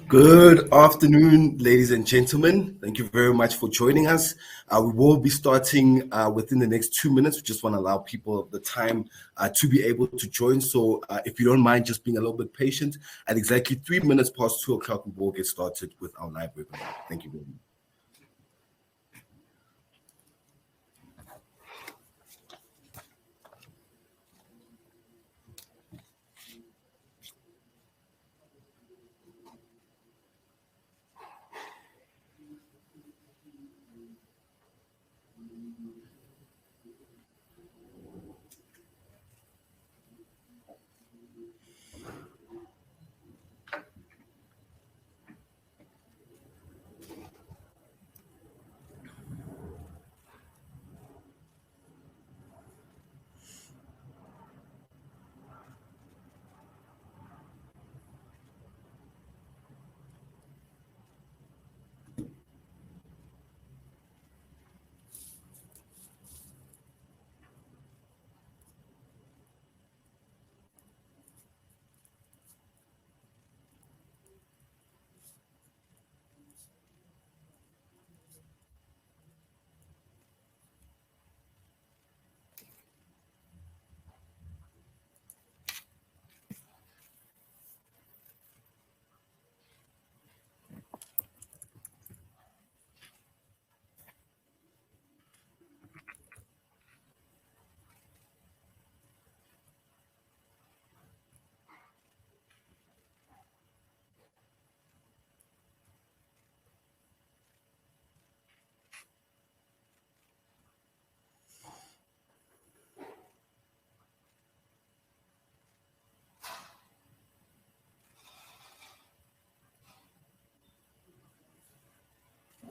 Good afternoon, ladies and gentlemen. Thank you very much for joining us. We will be starting within the next 2 minutes. We just want to allow people the time to be able to join. So if you don't mind just being a little bit patient, at exactly 3 minutes past 2 o'clock, we will get started with our live webinar. Thank you very much.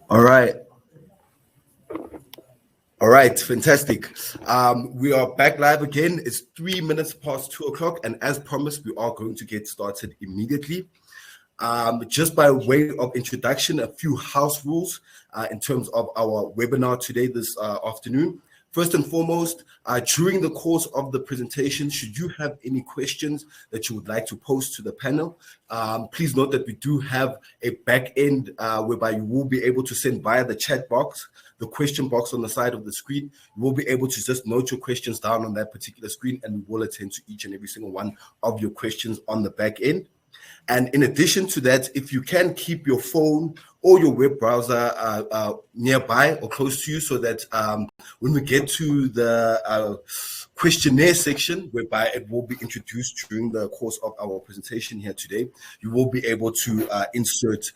All right, fantastic. We are back live again. It's 3 minutes past 2 o'clock, and as promised, we are going to get started immediately. Just by way of introduction, a few house rules in terms of our webinar today, this afternoon. First and foremost, during the course of the presentation, should you have any questions that you would like to pose to the panel, please note that we do have a back end whereby you will be able to send via the chat box, the question box on the side of the screen. You will be able to just note your questions down on that particular screen, and we will attend to each and every single one of your questions on the back end. And in addition to that, if you can keep your phone or your web browser nearby or close to you, so that when we get to the questionnaire section, whereby it will be introduced during the course of our presentation here today, you will be able to insert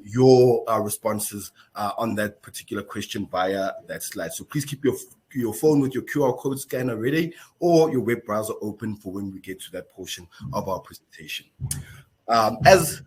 your responses on that particular question via that slide. So please keep your phone with your QR code scanner ready, or your web browser open for when we get to that portion of our presentation. As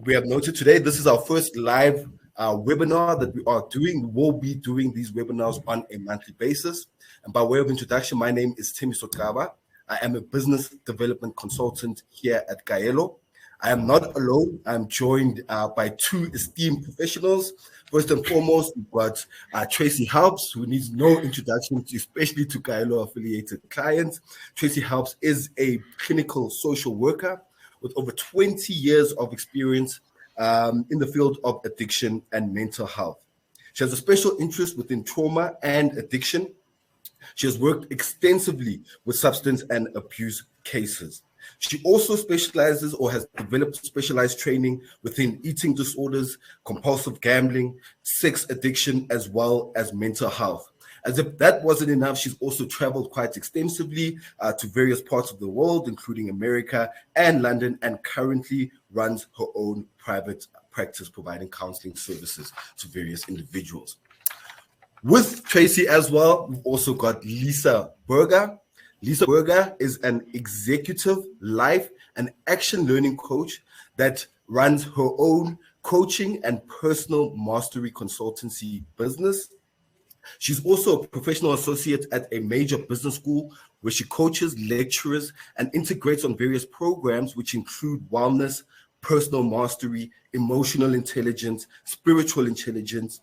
we have noted today, this is our first live webinar that we are doing. We will be doing these webinars on a monthly basis. And by way of introduction, my name is Sthembiso Xaba. I am a business development consultant here at Kaelo. I am not alone. I'm joined by two esteemed professionals. First and foremost, we've got Tracy Helps, who needs no introduction, especially to Kaelo affiliated clients. Tracy Helps is a clinical social worker with over 20 years of experience in the field of addiction and mental health. She has a special interest within trauma and addiction. She has worked extensively with substance and abuse cases. She also specializes or has developed specialized training within eating disorders, compulsive gambling, sex addiction, as well as mental health. As if that wasn't enough, she's also traveled quite extensively to various parts of the world, including America and London, and currently runs her own private practice providing counseling services to various individuals. With Tracy as well, we've also got Lesa Berger. Lesa Berger is an executive life and action learning coach that runs her own coaching and personal mastery consultancy business. She's also a professional associate at a major business school where she coaches lecturers and integrates on various programs which include wellness, personal mastery, emotional intelligence, spiritual intelligence,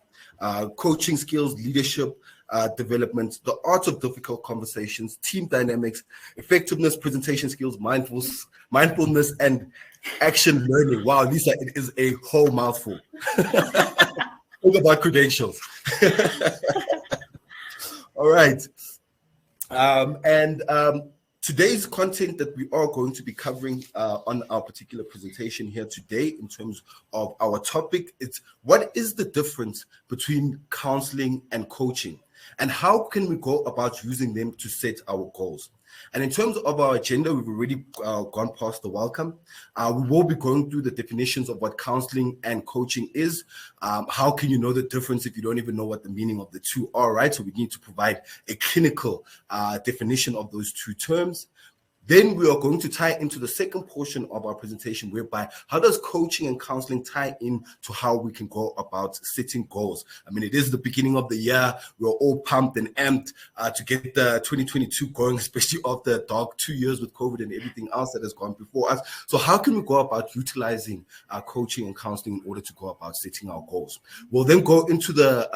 coaching skills, leadership development, the art of difficult conversations, team dynamics, effectiveness, presentation skills, mindfulness, and Action learning. Wow, Lisa, it is a whole mouthful. Talk about credentials. All right. Today's content that we are going to be covering on our particular presentation here today, in terms of our topic, it's what is the difference between counseling and coaching, and how can we go about using them to set our goals? And in terms of our agenda, we've already gone past the welcome. We will be going through the definitions of what counseling and coaching is. How can you know the difference if you don't even know what the meaning of the two are, right? So we need to provide a clinical definition of those two terms. Then we are going to tie into the second portion of our presentation, whereby how does coaching and counseling tie in to how we can go about setting goals? I mean, it is the beginning of the year. We're all pumped and amped to get the 2022 going, especially after a dark 2 years with COVID and everything else that has gone before us. So how can we go about utilizing our coaching and counseling in order to go about setting our goals? We'll then go into the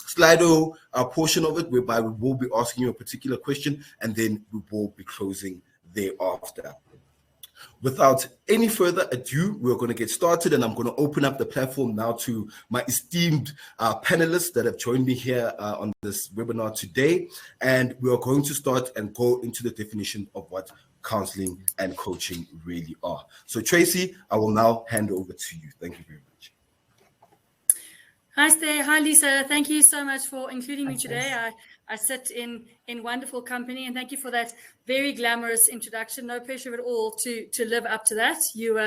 Slido portion of it, whereby we will be asking you a particular question, and then we will be closing thereafter. Without any further ado, we're going to get started, and I'm going to open up the platform now to my esteemed panelists that have joined me here on this webinar today, and we are going to start and go into the definition of what counseling and coaching really are. So Tracy, I will now hand over to you. Thank you very much. Hi, Stay. Hi, Lisa. Thank you so much for including me today. I sit in wonderful company, and thank you for that very glamorous introduction. No pressure at all to live up to that. You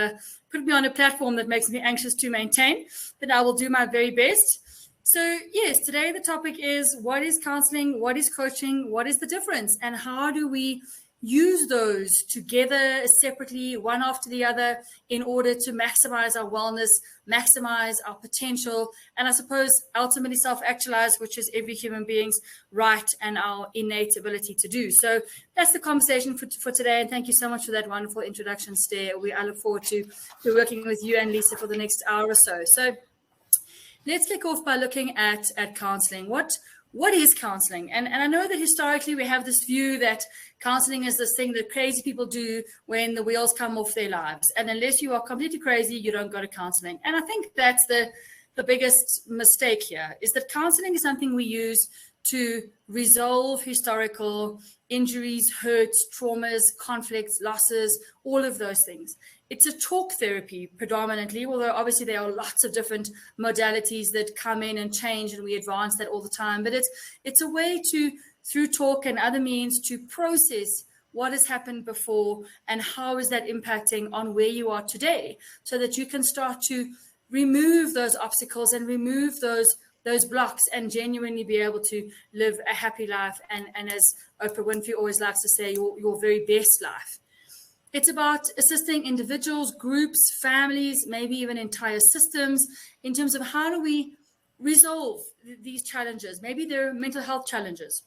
put me on a platform that makes me anxious to maintain, but I will do my very best. So yes, today the topic is what is counseling, what is coaching, what is the difference, and how do we use those together separately, one after the other, in order to maximize our wellness, maximize our potential, and I suppose ultimately self-actualize, which is every human being's right and our innate ability to do. So that's the conversation for today, and thank you so much for that wonderful introduction, Stay. I look forward to working with you and Lisa for the next hour or so. So let's kick off by looking at counseling. What is counseling? And I know that historically we have this view that counseling is this thing that crazy people do when the wheels come off their lives. And unless you are completely crazy, you don't go to counseling. And I think that's the biggest mistake here, is that counseling is something we use to resolve historical injuries, hurts, traumas, conflicts, losses, all of those things. It's a talk therapy predominantly, although obviously there are lots of different modalities that come in and change, and we advance that all the time. But it's a way to, through talk and other means, to process what has happened before and how is that impacting on where you are today, so that you can start to remove those obstacles and remove those blocks and genuinely be able to live a happy life. And as Oprah Winfrey always likes to say, your very best life. It's about assisting individuals, groups, families, maybe even entire systems, in terms of how do we resolve these challenges. Maybe they're mental health challenges.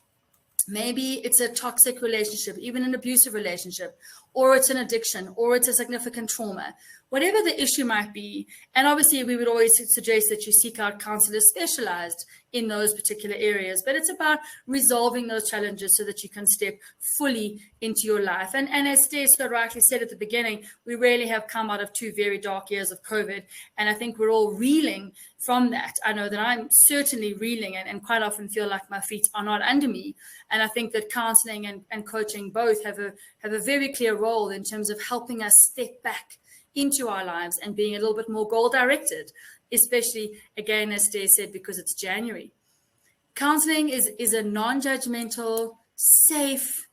Maybe it's a toxic relationship, even an abusive relationship, or it's an addiction, or it's a significant trauma, whatever the issue might be. And obviously, we would always suggest that you seek out counselors specialized in those particular areas. But it's about resolving those challenges so that you can step fully into your life. And as Steve so rightly said at the beginning, we really have come out of 2 very dark years of COVID. And I think we're all reeling from that. I know that I'm certainly reeling and quite often feel like my feet are not under me. And I think that counseling and coaching both have a very clear role in terms of helping us step back into our lives and being a little bit more goal directed, especially, again, as Steve said, because it's January. Counseling is a non-judgmental, safe,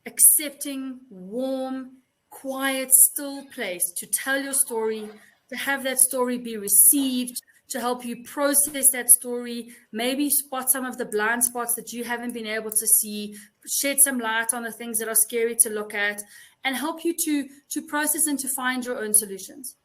accepting, warm, quiet, still place to tell your story, to have that story be received, to help you process that story, maybe spot some of the blind spots that you haven't been able to see, shed some light on the things that are scary to look at, and help you to process and to find your own solutions.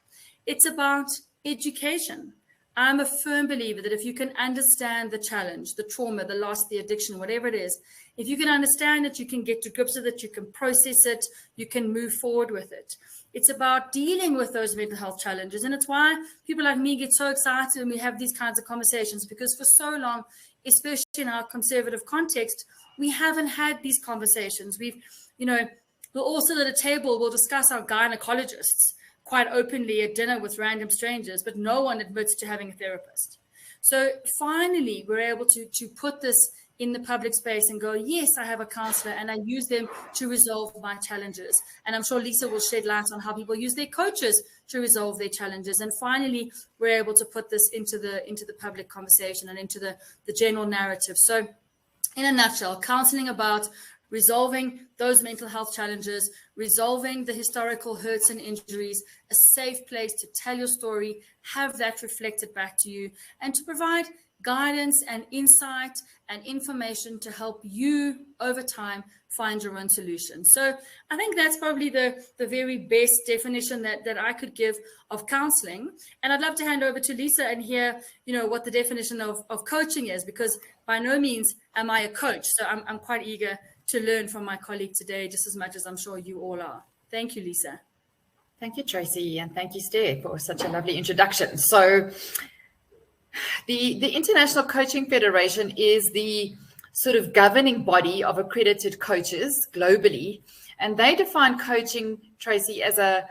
It's about education. I'm a firm believer that if you can understand the challenge, the trauma, the loss, the addiction, whatever it is, if you can understand it, you can get to grips with it, you can process it, you can move forward with it. It's about dealing with those mental health challenges. And it's why people like me get so excited when we have these kinds of conversations, because for so long, especially in our conservative context, we haven't had these conversations. We'll all sit at a table, we'll discuss our gynecologists, quite openly at dinner with random strangers, but no one admits to having a therapist. So finally, we're able to put this in the public space and go, yes, I have a counselor, and I use them to resolve my challenges. And I'm sure Lesa will shed light on how people use their coaches to resolve their challenges. And finally, we're able to put this into the public conversation and into the general narrative. So in a nutshell, counseling about resolving those mental health challenges, resolving the historical hurts and injuries, a safe place to tell your story, have that reflected back to you, and to provide guidance and insight and information to help you over time find your own solution. So I think that's probably the very best definition that I could give of counseling. And I'd love to hand over to Lesa and hear, what the definition of coaching is, because by no means am I a coach. So I'm quite eager to learn from my colleague today, just as much as I'm sure you all are. Thank you, Lesa. Thank you, Tracy, and thank you, Steph, for such a lovely introduction. So the International Coaching Federation is the sort of governing body of accredited coaches globally, and they define coaching, Tracy, as a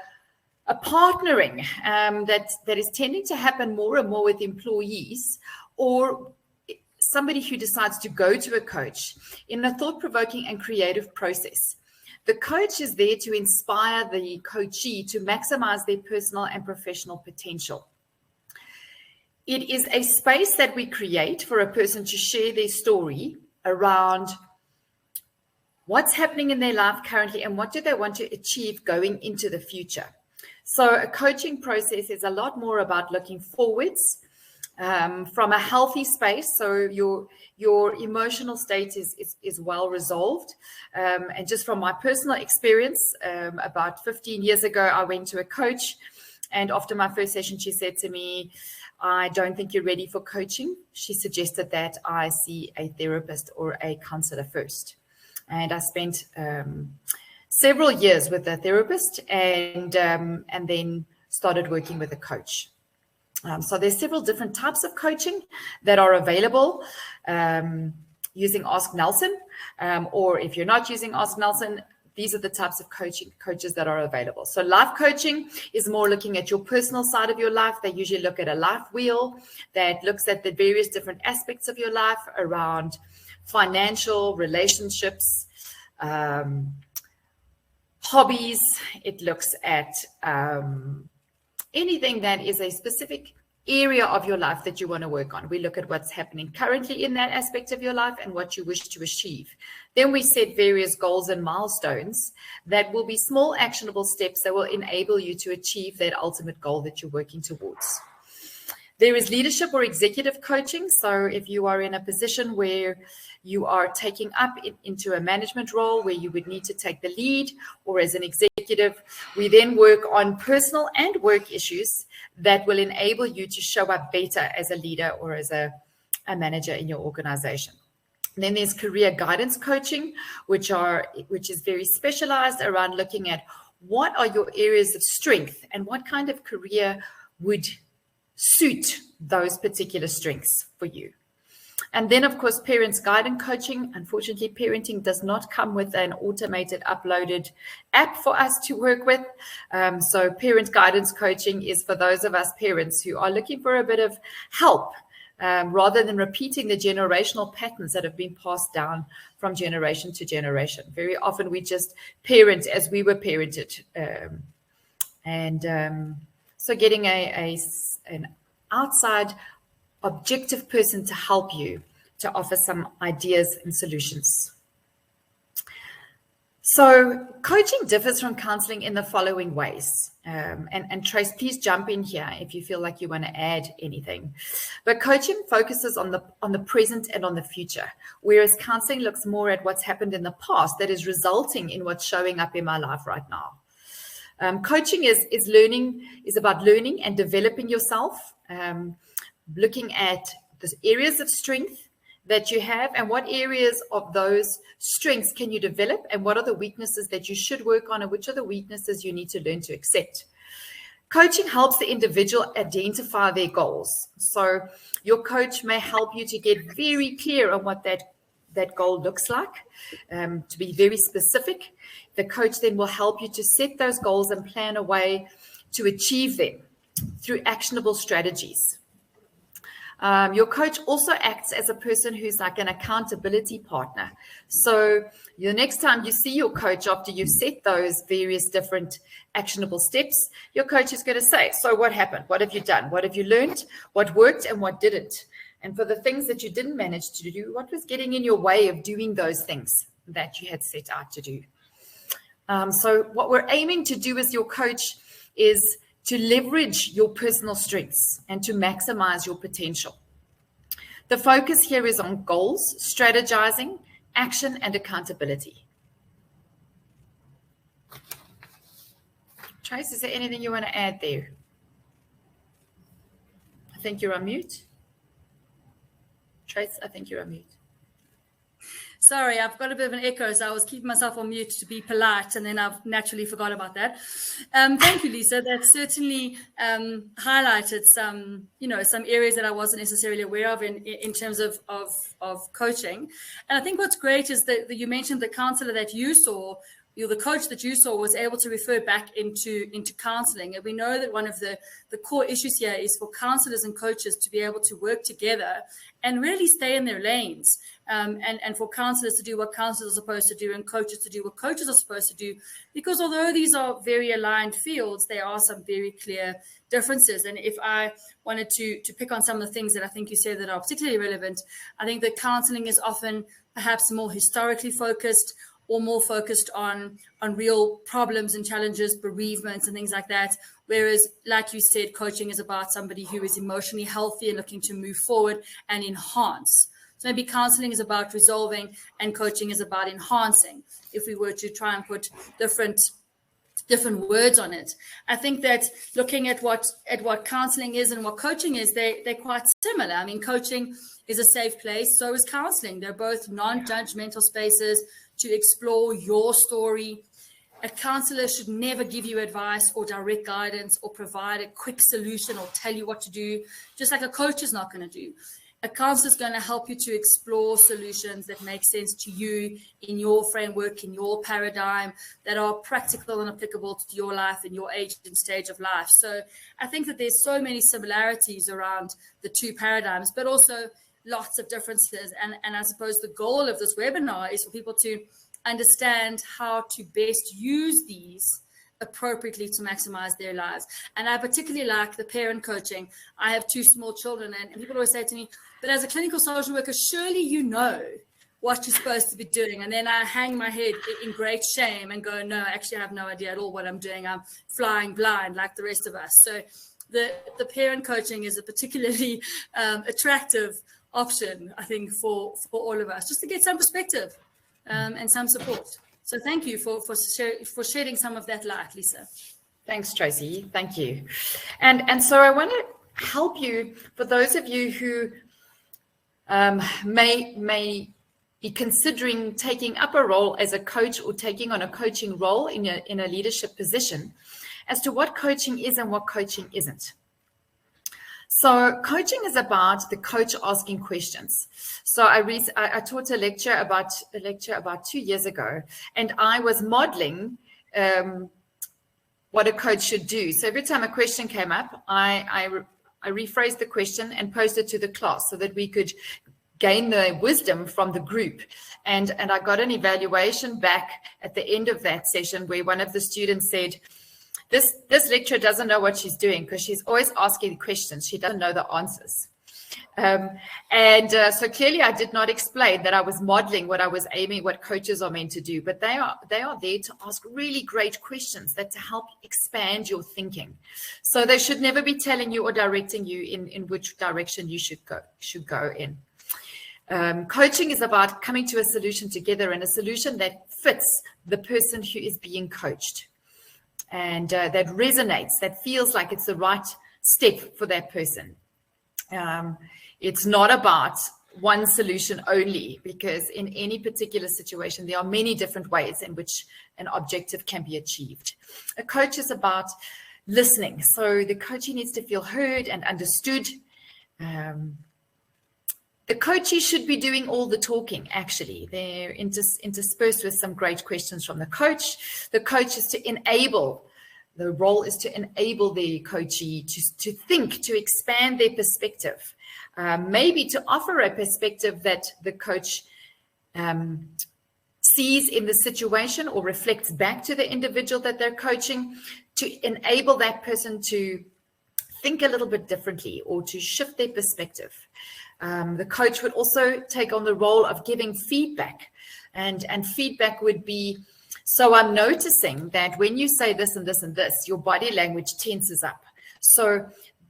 partnering that is tending to happen more and more with employees or somebody who decides to go to a coach in a thought-provoking and creative process. The coach is there to inspire the coachee to maximize their personal and professional potential. It is a space that we create for a person to share their story around what's happening in their life currently and what do they want to achieve going into the future. So a coaching process is a lot more about looking forwards from a healthy space. So your emotional state is well resolved. And just from my personal experience, about 15 years ago, I went to a coach, and after my first session, she said to me, I don't think you're ready for coaching. She suggested that I see a therapist or a counselor first. And I spent several years with a therapist and then started working with a coach. So there's several different types of coaching that are available using Ask Nelson, or if you're not using Ask Nelson, these are the types of coaches that are available. So life coaching is more looking at your personal side of your life. They usually look at a life wheel that looks at the various different aspects of your life around financial, relationships, hobbies. It looks at anything that is a specific area of your life that you want to work on. We look at what's happening currently in that aspect of your life and what you wish to achieve. Then we set various goals and milestones that will be small actionable steps that will enable you to achieve that ultimate goal that you're working towards. There is leadership or executive coaching. So if you are in a position where you are taking up into a management role where you would need to take the lead, or as an executive, we then work on personal and work issues that will enable you to show up better as a leader or as a manager in your organization. And then there's career guidance coaching, which is very specialized around looking at what are your areas of strength and what kind of career would suit those particular strengths for you. And then, of course, parents guidance coaching. Unfortunately, parenting does not come with an automated uploaded app for us to work with. So parent guidance coaching is for those of us parents who are looking for a bit of help rather than repeating the generational patterns that have been passed down from generation to generation. Very often we just parent as we were parented. So getting an outside objective person to help you to offer some ideas and solutions. So coaching differs from counseling in the following ways. And Trace, please jump in here if you feel like you want to add anything. But coaching focuses on the present and on the future, whereas counseling looks more at what's happened in the past that is resulting in what's showing up in my life right now. Coaching is about learning and developing yourself, looking at the areas of strength that you have and what areas of those strengths can you develop and what are the weaknesses that you should work on and which are the weaknesses you need to learn to accept. Coaching helps the individual identify their goals. So your coach may help you to get very clear on what that goal looks like, to be very specific. The coach then will help you to set those goals and plan a way to achieve them through actionable strategies. Your coach also acts as a person who's like an accountability partner. So the next time you see your coach after you've set those various different actionable steps, your coach is going to say, so what happened? What have you done? What have you learned? What worked and what didn't? And for the things that you didn't manage to do, what was getting in your way of doing those things that you had set out to do? So what we're aiming to do as your coach is to leverage your personal strengths and to maximize your potential. The focus here is on goals, strategizing, action, and accountability. Trace, is there anything you want to add there? I think you're on mute. Trace, I think you're on mute. Sorry, I've got a bit of an echo, so I was keeping myself on mute to be polite, and then I've naturally forgot about that. Thank you, Lesa. That certainly highlighted some areas that I wasn't necessarily aware of in terms of coaching. And I think what's great is that you mentioned the counselor that you saw. The coach that you saw was able to refer back into counseling. And we know that one of the core issues here is for counselors and coaches to be able to work together and really stay in their lanes. And for counselors to do what counselors are supposed to do and coaches to do what coaches are supposed to do. Because although these are very aligned fields, there are some very clear differences. And if I wanted to pick on some of the things that I think you said that are particularly relevant, I think that counseling is often perhaps more historically focused, or more focused on real problems and challenges, bereavements and things like that. Whereas, like you said, coaching is about somebody who is emotionally healthy and looking to move forward and enhance. So maybe counseling is about resolving and coaching is about enhancing, if we were to try and put different words on it. I think that looking at what counseling is and what coaching is, they're quite similar. I mean, coaching is a safe place, so is counseling. They're both non-judgmental spaces to explore your story. A counselor should never give you advice or direct guidance or provide a quick solution or tell you what to do, just like a coach is not going to do. A counselor is going to help you to explore solutions that make sense to you in your framework, in your paradigm, that are practical and applicable to your life and your age and stage of life. So I think that there's so many similarities around the two paradigms, but also lots of differences. And I suppose the goal of this webinar is for people to understand how to best use these appropriately to maximize their lives. And I particularly like the parent coaching. I have 2 small children, and people always say to me, but as a clinical social worker, surely you know what you're supposed to be doing. And then I hang my head in great shame and go, no, actually I have no idea at all what I'm doing. I'm flying blind like the rest of us. So the parent coaching is a particularly attractive option, I think, for all of us, just to get some perspective and some support. So thank you for shedding some of that light, Lesa. Thanks, Tracy. Thank you. And so I want to help you, for those of you who may be considering taking up a role as a coach or taking on a coaching role in a leadership position, as to what coaching is and what coaching isn't. So coaching is about the coach asking questions. So I taught a lecture about 2 years ago, and I was modeling what a coach should do. So every time a question came up, I rephrased the question and posted to the class so that we could gain the wisdom from the group. And I got an evaluation back at the end of that session where one of the students said, This lecturer doesn't know what she's doing because she's always asking questions. She doesn't know the answers. So clearly I did not explain that I was modeling what coaches are meant to do, but they are there to ask really great questions that to help expand your thinking. So they should never be telling you or directing you in which direction you should go in. Coaching is about coming to a solution together, and a solution that fits the person who is being coached. And that resonates, that feels like it's the right step for that person. It's not about one solution only, because in any particular situation, there are many different ways in which an objective can be achieved. A coach is about listening. So the coachee needs to feel heard and understood. The coachee should be doing all the talking, actually. They're interspersed with some great questions from the coach. The coach is to enable The role is to enable the coachee to think, to expand their perspective, maybe to offer a perspective that the coach sees in the situation or reflects back to the individual that they're coaching, to enable that person to think a little bit differently or to shift their perspective. The coach would also take on the role of giving feedback, and feedback would be, so I'm noticing that when you say this and this and this, your body language tenses up. So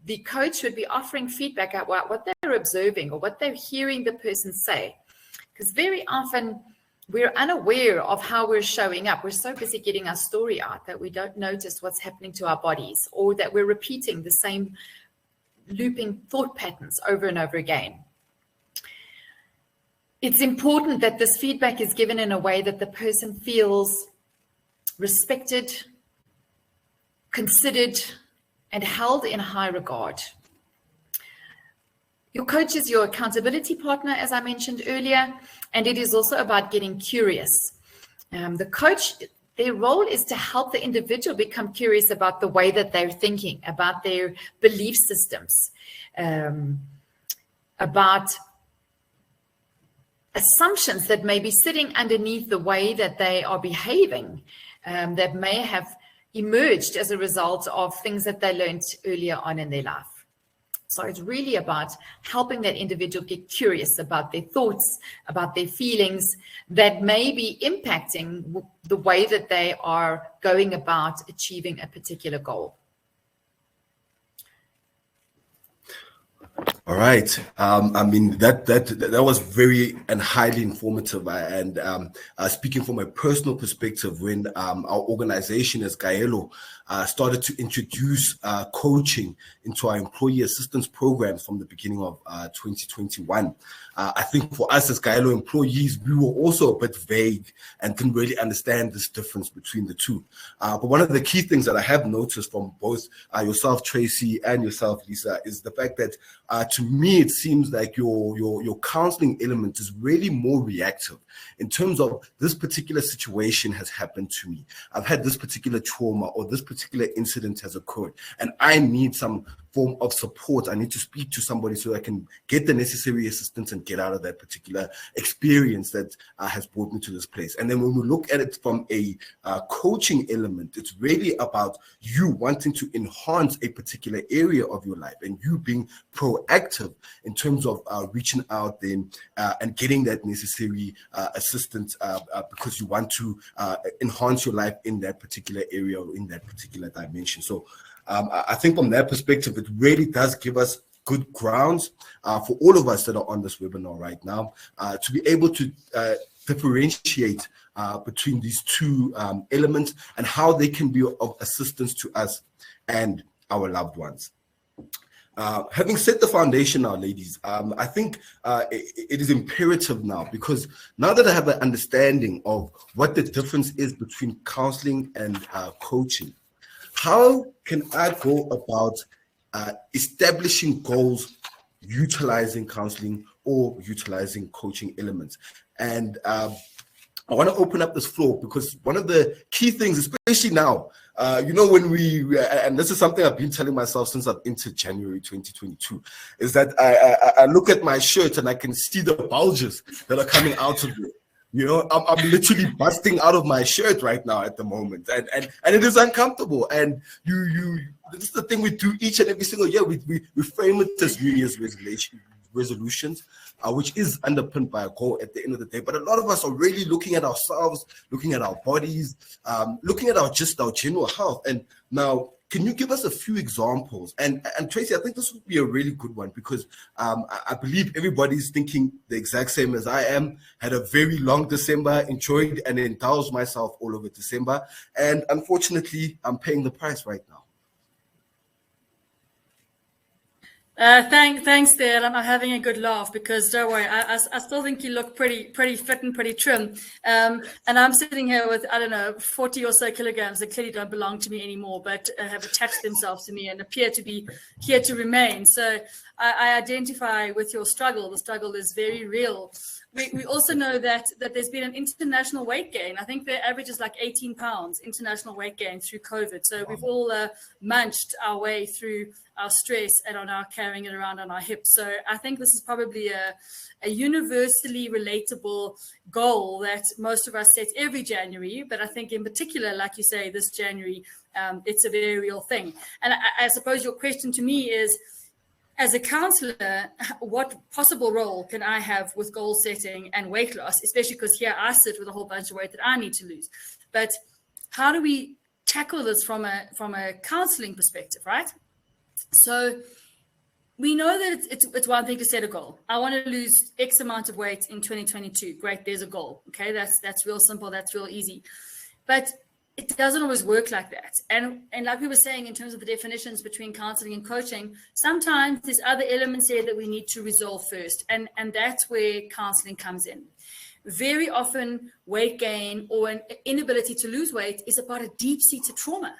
the coach would be offering feedback about what they're observing or what they're hearing the person say. Because very often we're unaware of how we're showing up. We're so busy getting our story out that we don't notice what's happening to our bodies, or that we're repeating the same looping thought patterns over and over again. It's important that this feedback is given in a way that the person feels respected, considered, and held in high regard. Your coach is your accountability partner, as I mentioned earlier, and it is also about getting curious. The coach, their role is to help the individual become curious about the way that they're thinking, about their belief systems, about assumptions that may be sitting underneath the way that they are behaving, that may have emerged as a result of things that they learned earlier on in their life. So it's really about helping that individual get curious about their thoughts, about their feelings that may be impacting the way that they are going about achieving a particular goal. All right. I mean, that was very and highly informative. And speaking from a personal perspective, when our organization as Kaelo started to introduce coaching into our employee assistance programs from the beginning of 2021, I think for us as Kaelo employees, we were also a bit vague and couldn't really understand this difference between the two. But one of the key things that I have noticed from both yourself, Tracy, and yourself, Lesa, is the fact that to me, it seems like your counseling element is really more reactive in terms of this particular situation has happened to me. I've had this particular trauma or this particular incident has occurred, and I need some form of support. I need to speak to somebody so I can get the necessary assistance and get out of that particular experience that has brought me to this place. And then when we look at it from a coaching element, it's really about you wanting to enhance a particular area of your life and you being proactive in terms of reaching out then and getting that necessary assistance because you want to enhance your life in that particular area or in that particular dimension. So I think from that perspective, it really does give us good grounds for all of us that are on this webinar right now to be able to differentiate between these two elements and how they can be of assistance to us and our loved ones. Having set the foundation now, ladies, I think it is imperative now, because now that I have an understanding of what the difference is between counseling and coaching, how can I go about establishing goals utilizing counseling or utilizing coaching elements? And I want to open up this floor because one of the key things, especially now, when we, and this is something I've been telling myself since I've entered January 2022, is that I look at my shirt and I can see the bulges that are coming out of it. I'm literally busting out of my shirt right now at the moment, and it is uncomfortable. And this is the thing we do each and every single year. We frame it as New Year's resolutions, which is underpinned by a goal at the end of the day. But a lot of us are really looking at ourselves, looking at our bodies, looking at our general health. And now, can you give us a few examples? And Tracy, I think this would be a really good one because I believe everybody's thinking the exact same as I am. Had a very long December, enjoyed and indulged myself all over December. And unfortunately, I'm paying the price right now. Thanks, Dale. I'm having a good laugh because don't worry, I still think you look pretty fit and pretty trim. And I'm sitting here with 40 or so kilograms that clearly don't belong to me anymore, but have attached themselves to me and appear to be here to remain. So I identify with your struggle. The struggle is very real. we also know that there's been an international weight gain. I think the average is like 18 pounds international weight gain through COVID. So we've all munched our way through our stress and are now carrying it around on our hips. So I think this is probably a universally relatable goal that most of us set every January. But I think in particular, like you say, this January, it's a very real thing. And I suppose your question to me is, as a counselor, what possible role can I have with goal setting and weight loss, especially because here I sit with a whole bunch of weight that I need to lose. But how do we tackle this from a counseling perspective, right? So we know that it's one thing to set a goal. I want to lose X amount of weight in 2022. Great, there's a goal. Okay, that's real simple, that's real easy. But it doesn't always work like that. And like we were saying, in terms of the definitions between counseling and coaching, sometimes there's other elements there that we need to resolve first. And that's where counseling comes in. Very often, weight gain or an inability to lose weight is about a deep-seated trauma.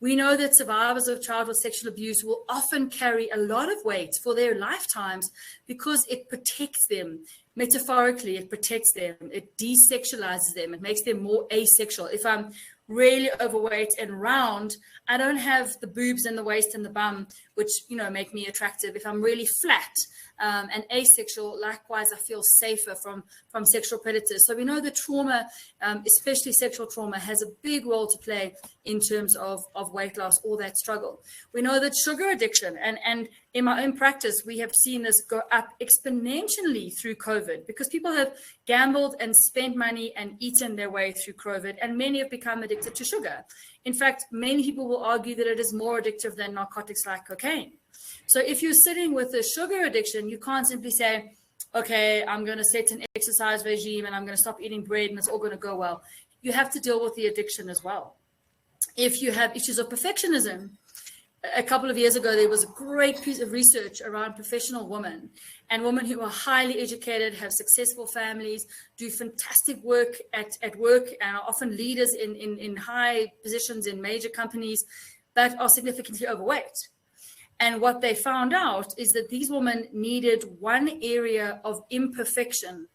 We know that survivors of childhood sexual abuse will often carry a lot of weight for their lifetimes because it protects them. Metaphorically, it protects them. It desexualizes them. It makes them more asexual. If I'm really overweight and round, I don't have the boobs and the waist and the bum, which, make me attractive. If I'm really flat and asexual, likewise, I feel safer from sexual predators. So we know that trauma, especially sexual trauma, has a big role to play in terms of weight loss or that struggle. We know that sugar addiction, and in my own practice, we have seen this go up exponentially through COVID because people have gambled and spent money and eaten their way through COVID, and many have become addicted to sugar. In fact, many people will argue that it is more addictive than narcotics like cocaine. So if you're sitting with a sugar addiction, you can't simply say, okay, I'm going to set an exercise regime and I'm going to stop eating bread and it's all going to go well. You have to deal with the addiction as well. If you have issues of perfectionism, a couple of years ago, there was a great piece of research around professional women and women who are highly educated, have successful families, do fantastic work at work, and are often leaders in high positions in major companies, but are significantly overweight. And what they found out is that these women needed one area of imperfection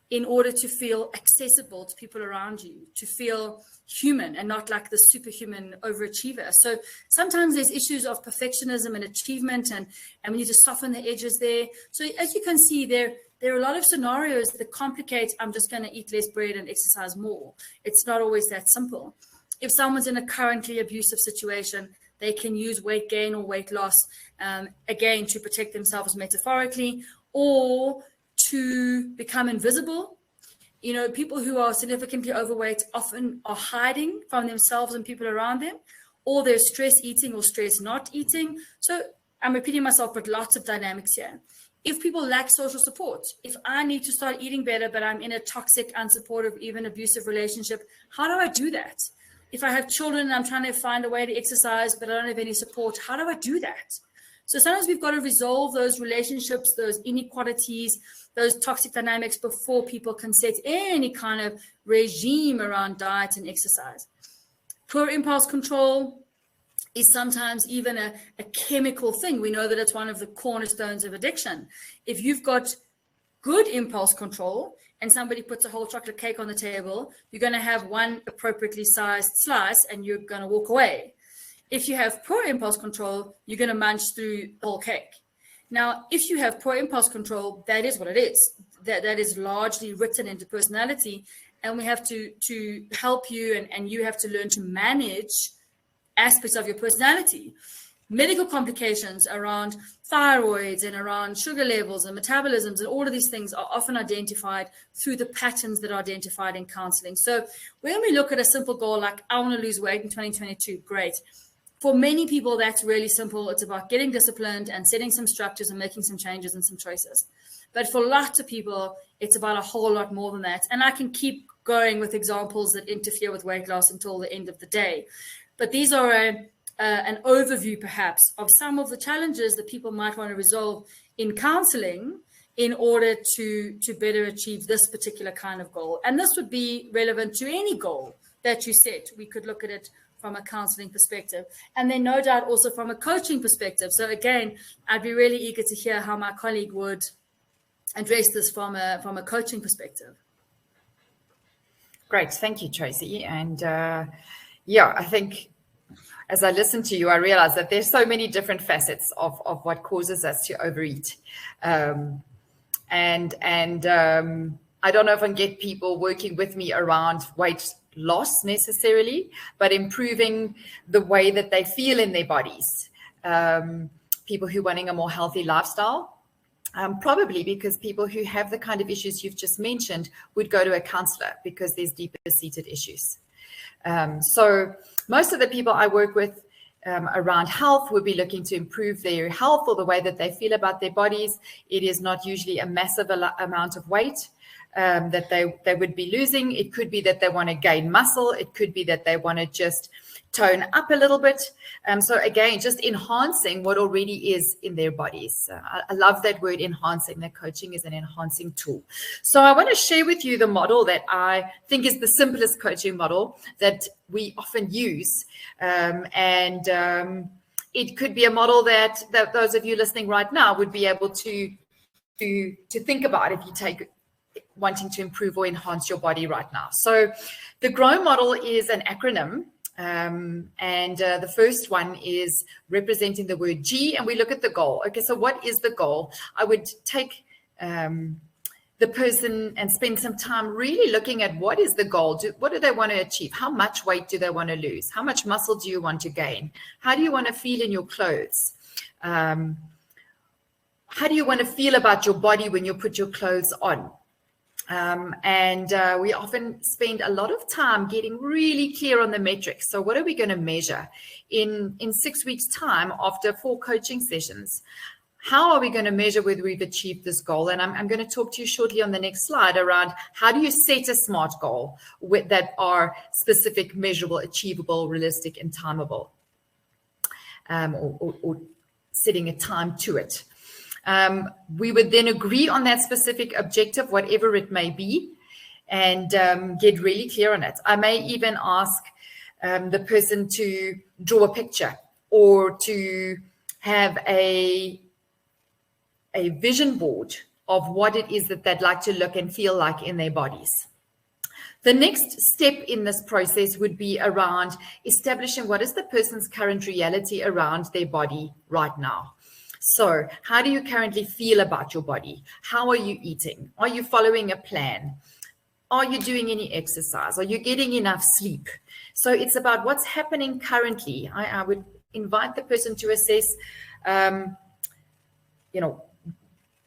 in order to feel accessible to people around you, to feel human and not like the superhuman overachiever. So sometimes there's issues of perfectionism and achievement, and we need to soften the edges there. So as you can see, there are a lot of scenarios that complicate, I'm just going to eat less bread and exercise more. It's not always that simple. If someone's in a currently abusive situation, they can use weight gain or weight loss, again, to protect themselves metaphorically, or to become invisible. People who are significantly overweight often are hiding from themselves and people around them, or they're stress eating or stress not eating. So I'm repeating myself, but lots of dynamics here. If people lack social support, if I need to start eating better, but I'm in a toxic, unsupportive, even abusive relationship, how do I do that? If I have children and I'm trying to find a way to exercise, but I don't have any support, how do I do that? So sometimes we've got to resolve those relationships, those inequalities, those toxic dynamics before people can set any kind of regime around diet and exercise. Poor impulse control is sometimes even a chemical thing. We know that it's one of the cornerstones of addiction. If you've got good impulse control and somebody puts a whole chocolate cake on the table, you're going to have one appropriately sized slice and you're going to walk away. If you have poor impulse control, you're going to munch through the whole cake. Now, if you have poor impulse control, that is what it is. That is largely written into personality, and we have to help you, and you have to learn to manage aspects of your personality. Medical complications around thyroids and around sugar levels and metabolisms and all of these things are often identified through the patterns that are identified in counseling. So when we look at a simple goal like, I want to lose weight in 2022, great. For many people, that's really simple. It's about getting disciplined and setting some structures and making some changes and some choices. But for lots of people, it's about a whole lot more than that. And I can keep going with examples that interfere with weight loss until the end of the day. But these are an overview, perhaps, of some of the challenges that people might want to resolve in counseling in order to better achieve this particular kind of goal. And this would be relevant to any goal that you set. We could look at it from a counseling perspective, and then no doubt also from a coaching perspective. So again, I'd be really eager to hear how my colleague would address this from a coaching perspective. Great. Thank you, Tracy. And yeah, I think as I listen to you, I realize that there's so many different facets of what causes us to overeat. And I don't know if I can get people working with me around weight loss necessarily, but improving the way that they feel in their bodies. People who are wanting a more healthy lifestyle. Probably because people who have the kind of issues you've just mentioned would go to a counselor because there's deeper seated issues. So most of the people I work with around health would be looking to improve their health or the way that they feel about their bodies. It is not usually a massive amount of weight that they would be losing. It could be that they want to gain muscle. It could be that they want to just tone up a little bit. So again, just enhancing what already is in their bodies. I love that word, enhancing, that coaching is an enhancing tool. So I want to share with you the model that I think is the simplest coaching model that we often use. It could be a model that those of you listening right now would be able to think about if you take wanting to improve or enhance your body right now. So the GROW model is an acronym. The first one is representing the word G, and we look at the goal. Okay, so what is the goal? I would take the person and spend some time really looking at what is the goal. What do they want to achieve? How much weight do they want to lose? How much muscle do you want to gain? How do you want to feel in your clothes? How do you want to feel about your body when you put your clothes on? We often spend a lot of time getting really clear on the metrics. So what are we going to measure in 6 weeks' time after 4 coaching sessions? How are we going to measure whether we've achieved this goal? And I'm going to talk to you shortly on the next slide around how do you set a SMART goal that are specific, measurable, achievable, realistic, and timeable, or setting a time to it. We would then agree on that specific objective, whatever it may be, and get really clear on it. I may even ask the person to draw a picture or to have a vision board of what it is that they'd like to look and feel like in their bodies. The next step in this process would be around establishing what is the person's current reality around their body right now. So how do you currently feel about your body? How are you eating? Are you following a plan? Are you doing any exercise? Are you getting enough sleep? So it's about what's happening currently. I would invite the person to assess,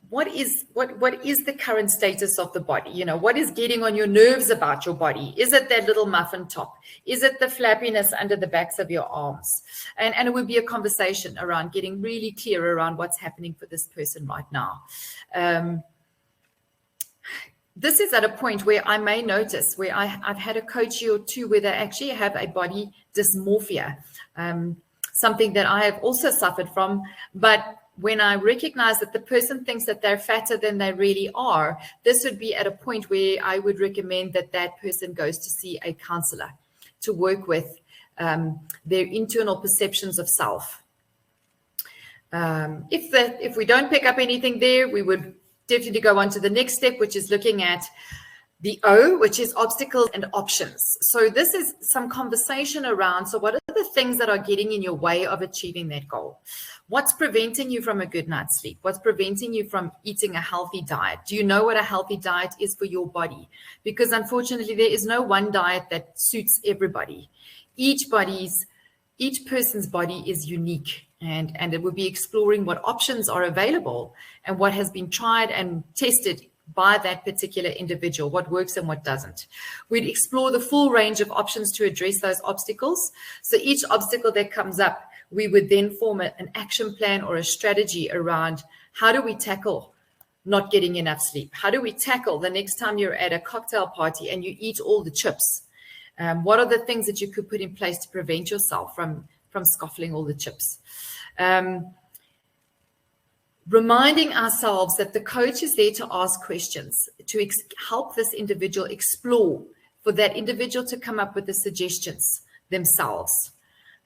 what is the current status of the body? What is getting on your nerves about your body? Is it that little muffin top? Is it the flappiness under the backs of your arms? And it would be a conversation around getting really clear around what's happening for this person right now. This is at a point where I may notice where I've had a coach or two where they actually have a body dysmorphia, something that I have also suffered from, but when I recognize that the person thinks that they're fatter than they really are, this would be at a point where I would recommend that that person goes to see a counselor to work with their internal perceptions of self. If we don't pick up anything there, we would definitely go on to the next step, which is looking at the O, which is obstacles and options. So this is some conversation around, so what are the things that are getting in your way of achieving that goal? What's preventing you from a good night's sleep? What's preventing you from eating a healthy diet? Do you know what a healthy diet is for your body? Because unfortunately, there is no one diet that suits everybody. Each person's body is unique, and it would be exploring what options are available and what has been tried and tested by that particular individual, what works and what doesn't. We'd explore the full range of options to address those obstacles. So each obstacle that comes up, we would then form an action plan or a strategy around how do we tackle not getting enough sleep? How do we tackle the next time you're at a cocktail party and you eat all the chips? What are the things that you could put in place to prevent yourself from scoffling all the chips? Reminding ourselves that the coach is there to ask questions, to help this individual explore, for that individual to come up with the suggestions themselves.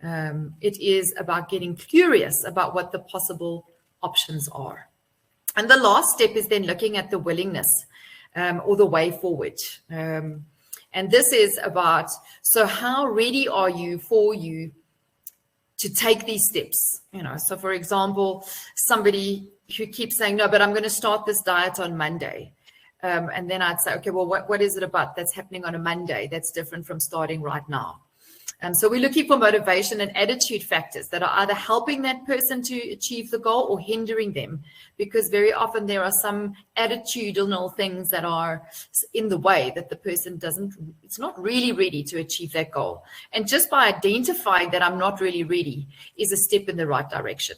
It is about getting curious about what the possible options are. And the last step is then looking at the willingness or the way forward. And this is about, so how ready are you to take these steps? So for example, somebody who keeps saying, no, but I'm going to start this diet on Monday. And then I'd say, okay, well, what is it about that's happening on a Monday that's different from starting right now? So we're looking for motivation and attitude factors that are either helping that person to achieve the goal or hindering them, because very often there are some attitudinal things that are in the way that the person it's not really ready to achieve that goal. And just by identifying that I'm not really ready is a step in the right direction.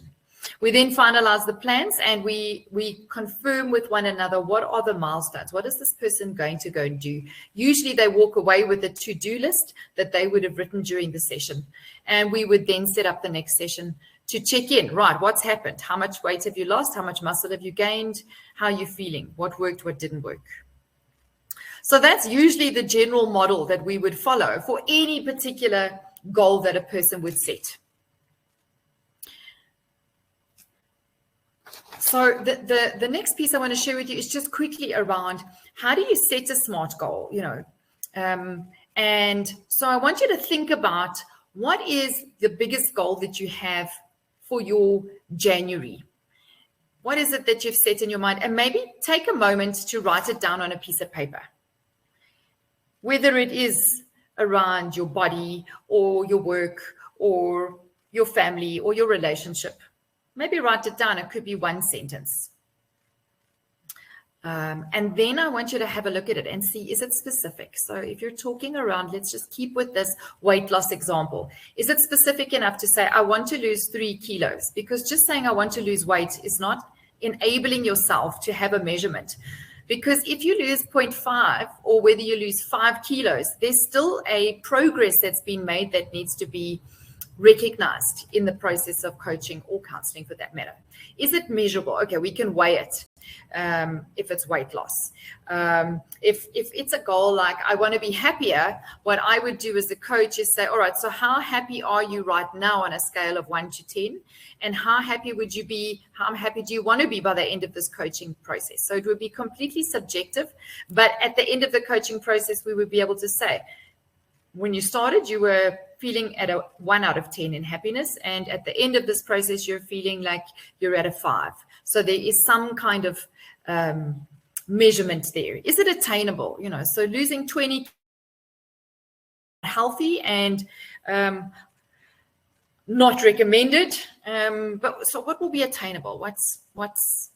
We then finalize the plans and we confirm with one another, what are the milestones? What is this person going to go and do? Usually they walk away with a to-do list that they would have written during the session. And we would then set up the next session to check in. Right, what's happened? How much weight have you lost? How much muscle have you gained? How are you feeling? What worked? What didn't work? So that's usually the general model that we would follow for any particular goal that a person would set. So the next piece I want to share with you is just quickly around how do you set a SMART goal, and so I want you to think about what is the biggest goal that you have for your January. What is it that you've set in your mind? And maybe take a moment to write it down on a piece of paper. Whether it is around your body or your work or your family or your relationship. Maybe write it down. It could be one sentence. And then I want you to have a look at it and see, is it specific? So if you're talking around, let's just keep with this weight loss example. Is it specific enough to say, I want to lose 3 kilos? Because just saying I want to lose weight is not enabling yourself to have a measurement. Because if you lose 0.5 or whether you lose 5 kilos, there's still a progress that's been made that needs to be recognized in the process of coaching or counseling for that matter. Is it measurable? Okay, we can weigh it if it's weight loss. If it's a goal like I want to be happier, what I would do as a coach is say, all right, so how happy are you right now on a scale of 1 to 10? And how happy would you be? How happy do you want to be by the end of this coaching process? So it would be completely subjective. But at the end of the coaching process, we would be able to say, when you started, you were feeling at a 1 out of 10 in happiness. And at the end of this process, you're feeling like you're at a 5. So there is some kind of measurement there. Is it attainable? So losing 20 healthy and not recommended. But so what will be attainable? What's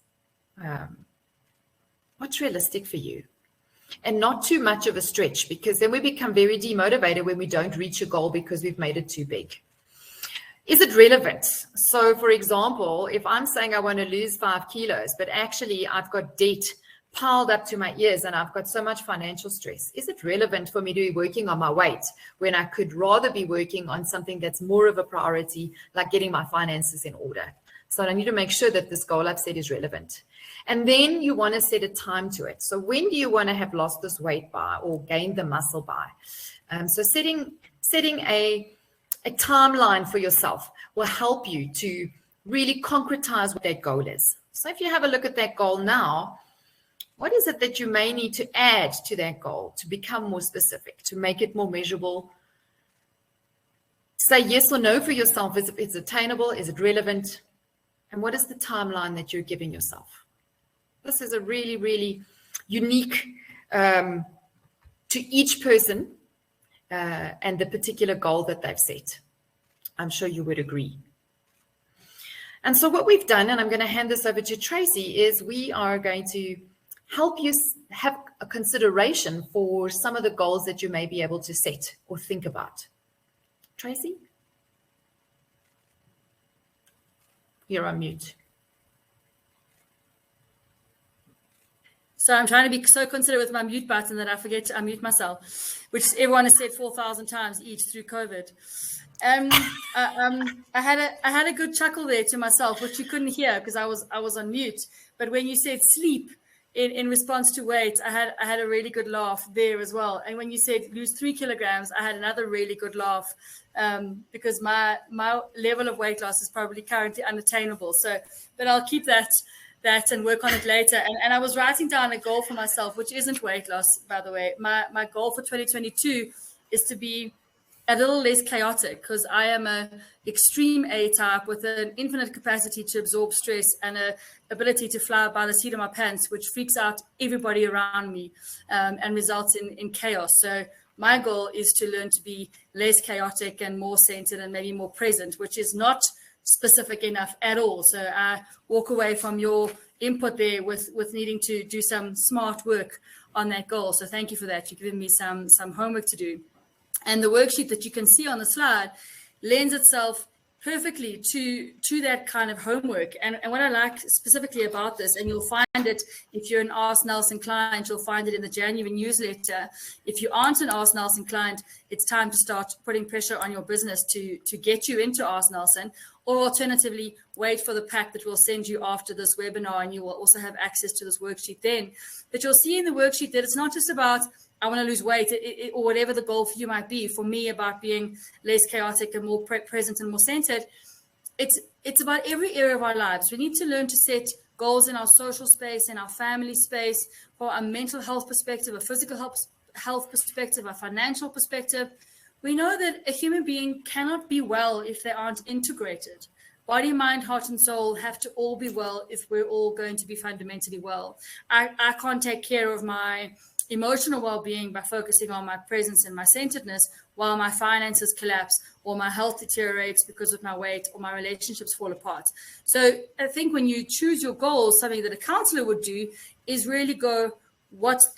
realistic for you? And not too much of a stretch, because then we become very demotivated when we don't reach a goal because we've made it too big. Is it relevant? So, for example, if I'm saying I want to lose 5 kilos, but actually I've got debt piled up to my ears and I've got so much financial stress, is it relevant for me to be working on my weight when I could rather be working on something that's more of a priority, like getting my finances in order? So I need to make sure that this goal I've set is relevant. And then you want to set a time to it. So when do you want to have lost this weight by or gained the muscle by? So setting a timeline for yourself will help you to really concretize what that goal is. So if you have a look at that goal now, what is it that you may need to add to that goal to become more specific, to make it more measurable? Say yes or no for yourself. Is it attainable? Is it relevant? And what is the timeline that you're giving yourself? This is a really, really unique to each person and the particular goal that they've set. I'm sure you would agree. And so what we've done, and I'm going to hand this over to Tracy, is we are going to help you have a consideration for some of the goals that you may be able to set or think about. Tracy? You're on mute. So I'm trying to be so considerate with my mute button that I forget to unmute myself, which everyone has said 4,000 times each through COVID. I had a good chuckle there to myself, which you couldn't hear because I was on mute. But when you said sleep in response to weight, I had a really good laugh there as well. And when you said lose 3 kilograms, I had another really good laugh because my level of weight loss is probably currently unattainable. So, but I'll keep that that and work on it later. And I was writing down a goal for myself, which isn't weight loss, by the way. My goal for 2022 is to be a little less chaotic, because I am a extreme A type with an infinite capacity to absorb stress and a ability to fly by the seat of my pants, which freaks out everybody around me and results in chaos. So my goal is to learn to be less chaotic and more centered and maybe more present, which is not specific enough at all. So I walk away from your input there with needing to do some smart work on that goal. So thank you for that. You've given me some homework to do. And the worksheet that you can see on the slide lends itself perfectly to that kind of homework. And what I like specifically about this, and you'll find it if you're an Ask Nelson client, you'll find it in the January newsletter. If you aren't an Ask Nelson client, it's time to start putting pressure on your business to get you into Ask Nelson, or alternatively, wait for the pack that we'll send you after this webinar, and you will also have access to this worksheet then. But you'll see in the worksheet that it's not just about I want to lose weight, or whatever the goal for you might be. For me, about being less chaotic and more present and more centered, it's about every area of our lives. We need to learn to set goals in our social space, in our family space, for a mental health perspective, a physical health perspective, a financial perspective. We know that a human being cannot be well if they aren't integrated. Body, mind, heart, and soul have to all be well if we're all going to be fundamentally well. I can't take care of my emotional well-being by focusing on my presence and my centeredness while my finances collapse or my health deteriorates because of my weight or my relationships fall apart. So I think when you choose your goals, something that a counselor would do is really go,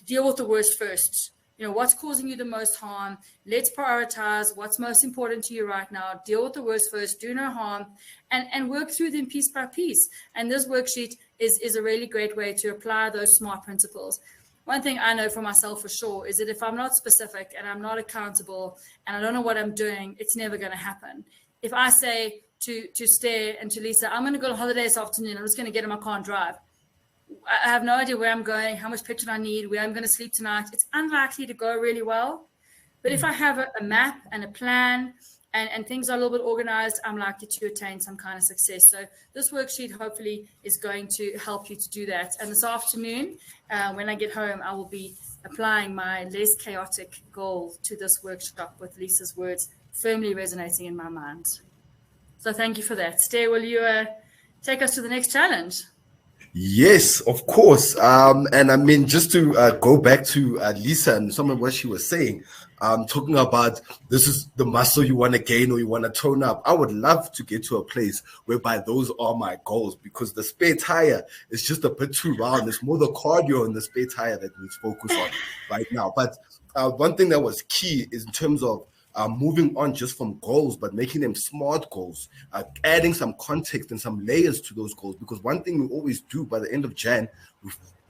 deal with the worst first. What's causing you the most harm? Let's prioritize what's most important to you right now. Deal with the worst first, do no harm, and work through them piece by piece. And this worksheet is a really great way to apply those SMART principles. One thing I know for myself for sure is that if I'm not specific and I'm not accountable and I don't know what I'm doing, it's never going to happen. If I say to Stare and to Lesa, I'm going to go on holiday this afternoon, I'm just going to get in my car and drive. I have no idea where I'm going, how much petrol I need, where I'm going to sleep tonight. It's unlikely to go really well. But if I have a map and a plan and things are a little bit organized, I'm likely to attain some kind of success. So this worksheet hopefully is going to help you to do that. And this afternoon, when I get home, I will be applying my less chaotic goal to this workshop with Lesa's words firmly resonating in my mind. So thank you for that. Stay, will you take us to the next challenge? Yes, of course. And I mean, just to go back to Lesa and some of what she was saying, talking about this is the muscle you want to gain or you want to tone up. I would love to get to a place whereby those are my goals, because the spare tire is just a bit too round. It's more the cardio and the spare tire that we focus on right now. But one thing that was key is in terms of moving on just from goals, but making them SMART goals, adding some context and some layers to those goals. Because one thing we always do by the end of Jan,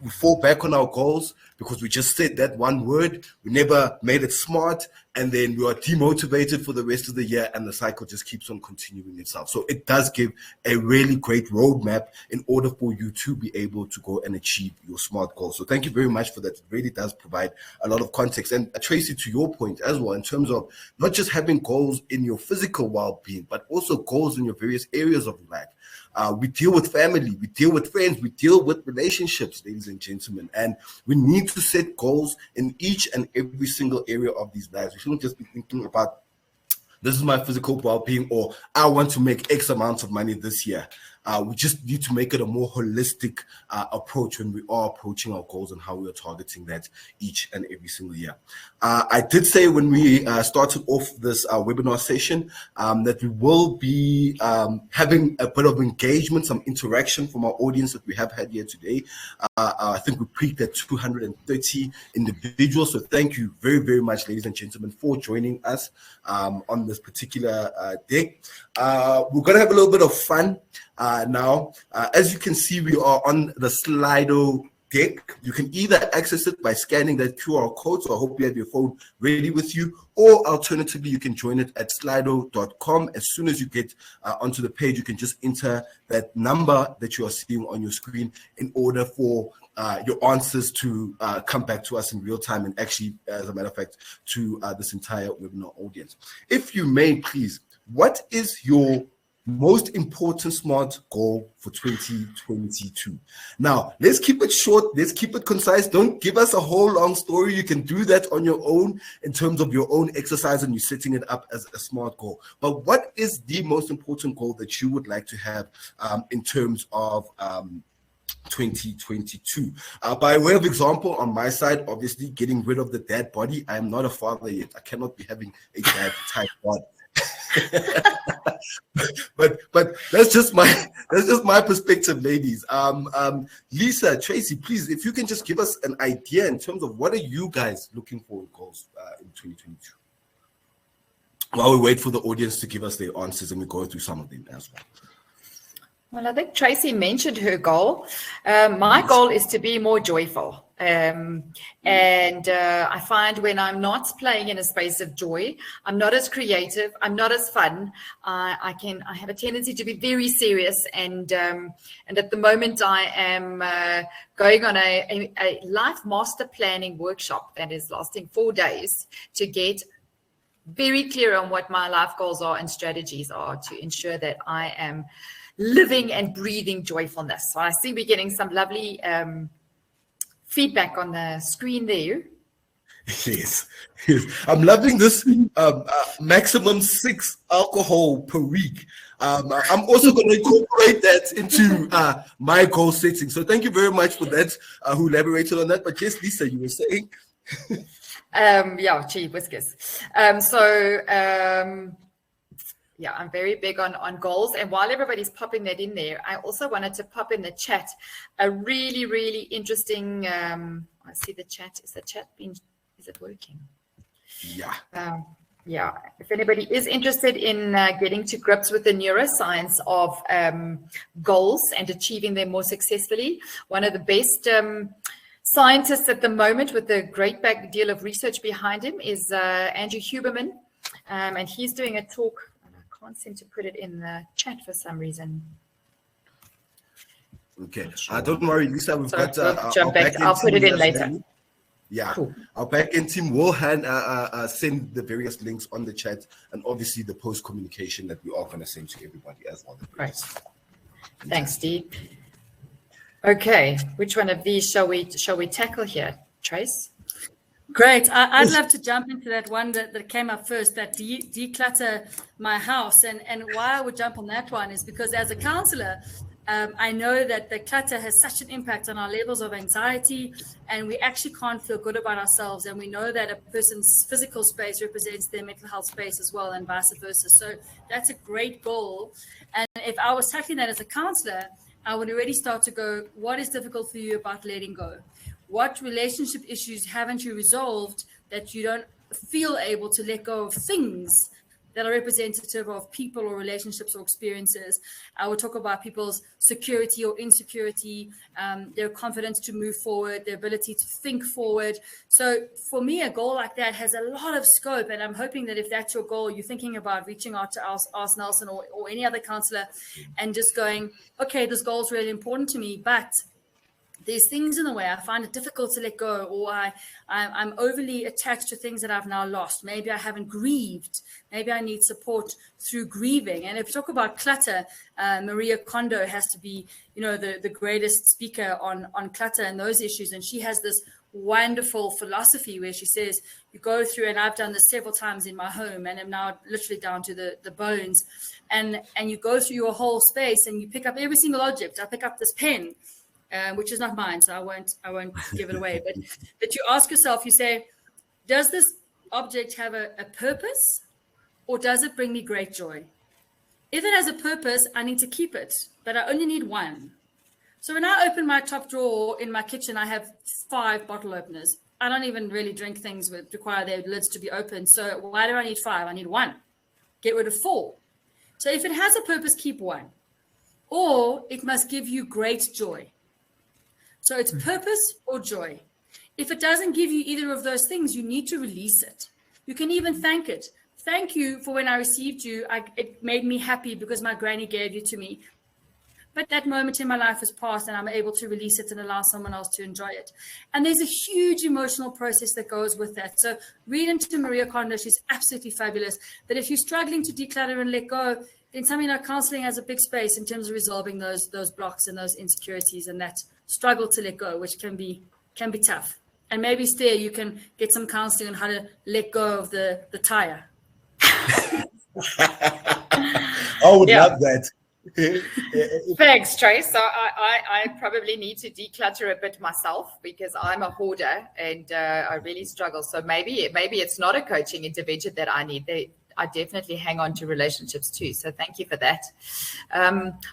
we fall back on our goals because we just said that one word, we never made it SMART, and then we are demotivated for the rest of the year, and the cycle just keeps on continuing itself. So it does give a really great roadmap in order for you to be able to go and achieve your SMART goals. So thank you very much for that. It really does provide a lot of context. And Tracy, to your point as well, in terms of not just having goals in your physical well-being, but also goals in your various areas of life. We deal with family, we deal with friends, we deal with relationships, ladies and gentlemen, and we need to set goals in each and every single area of these lives. We shouldn't just be thinking about this is my physical well-being, or I want to make X amount of money this year. We just need to make it a more holistic approach when we are approaching our goals and how we are targeting that each and every single year. I did say when we started off this webinar session that we will be having a bit of engagement, some interaction from our audience that we have had here today. I think we peaked at 230 individuals. So thank you very, very much, ladies and gentlemen, for joining us on this particular day. We're going to have a little bit of fun now. As you can see, we are on the Slido deck. You can either access it by scanning that QR code, so I hope you have your phone ready with you, or alternatively, you can join it at slido.com. As soon as you get onto the page, you can just enter that number that you are seeing on your screen in order for your answers to come back to us in real time, and actually, as a matter of fact, to this entire webinar audience. If you may, please, what is your most important SMART goal for 2022. Now, let's keep it short. Let's keep it concise. Don't give us a whole long story. You can do that on your own in terms of your own exercise and you're setting it up as a SMART goal. But what is the most important goal that you would like to have in terms of 2022? By way of example, on my side, obviously getting rid of the dad body. I am not a father yet. I cannot be having a dad type body. but that's just my perspective, ladies. Lesa, Tracy, please, if you can just give us an idea in terms of what are you guys looking for in goals in 2022, while we wait for the audience to give us their answers and we go through some of them as well. Well, I think Tracy mentioned her goal. My goal is to be more joyful. I find when I'm not playing in a space of joy, I'm not as creative, I'm not as fun. I have a tendency to be very serious. And at the moment I am going on a life master planning workshop that is lasting 4 days to get very clear on what my life goals are and strategies are to ensure that I am living and breathing joyfulness. So I see we're getting some lovely feedback on the screen there. Yes. I'm loving this maximum 6 alcohol per week. I'm also going to incorporate that into my goal setting. So thank you very much for that, who elaborated on that. But yes, Lesa, you were saying? Gee whiskers. Yeah, I'm very big on goals. And while everybody's popping that in there, I also wanted to pop in the chat a really, really interesting, I see the chat. Is it working? Yeah. Yeah. If anybody is interested in getting to grips with the neuroscience of goals and achieving them more successfully, one of the best scientists at the moment with a great big deal of research behind him is Andrew Huberman. And he's doing a talk. Can't seem to put it in the chat for some reason. Okay, don't worry, Lesa. We've got. We'll jump back. I'll put it in later. Yeah, cool. Our back-end team will send the various links on the chat, and obviously the post communication that we are going to send to everybody as well. Right. Thanks, Steve. Okay, which one of these shall we tackle here, Trace? Great. I'd love to jump into that one that came up first, that declutter my house. And why I would jump on that one is because as a counselor, I know that the clutter has such an impact on our levels of anxiety, and we actually can't feel good about ourselves. And we know that a person's physical space represents their mental health space as well, and vice versa. So that's a great goal. And if I was tackling that as a counselor, I would already start to go, what is difficult for you about letting go? What relationship issues haven't you resolved that you don't feel able to let go of things that are representative of people or relationships or experiences? I would talk about people's security or insecurity, their confidence to move forward, their ability to think forward. So for me, a goal like that has a lot of scope. And I'm hoping that if that's your goal, you're thinking about reaching out to Ask Nelson or any other counselor and just going, okay, this goal is really important to me, but there's things in the way. I find it difficult to let go, or I'm overly attached to things that I've now lost. Maybe I haven't grieved. Maybe I need support through grieving. And if you talk about clutter, Maria Kondo has to be, the greatest speaker on clutter and those issues. And she has this wonderful philosophy where she says, you go through, and I've done this several times in my home and am now literally down to the bones. And you go through your whole space and you pick up every single object. I pick up this pen, which is not mine, so I won't give it away. But you ask yourself, you say, does this object have a purpose, or does it bring me great joy? If it has a purpose, I need to keep it, but I only need one. So when I open my top drawer in my kitchen, I have 5 bottle openers. I don't even really drink things that require their lids to be open. So why do I need 5? I need 1. Get rid of 4. So if it has a purpose, keep 1. Or it must give you great joy. So it's purpose or joy. If it doesn't give you either of those things, you need to release it. You can even thank it. Thank you for when I received you. It made me happy because my granny gave you to me. But that moment in my life has passed, and I'm able to release it and allow someone else to enjoy it. And there's a huge emotional process that goes with that. So read into Maria Kondo. She's absolutely fabulous. But if you're struggling to declutter and let go, then something like counseling has a big space in terms of resolving those blocks and those insecurities and that struggle to let go, which can be tough. And maybe, Stare, you can get some counseling on how to let go of the tire. I would love that. Thanks, Trace. So I probably need to declutter a bit myself because I'm a hoarder and I really struggle. So maybe it's not a coaching intervention that I need. I definitely hang on to relationships too. So thank you for that.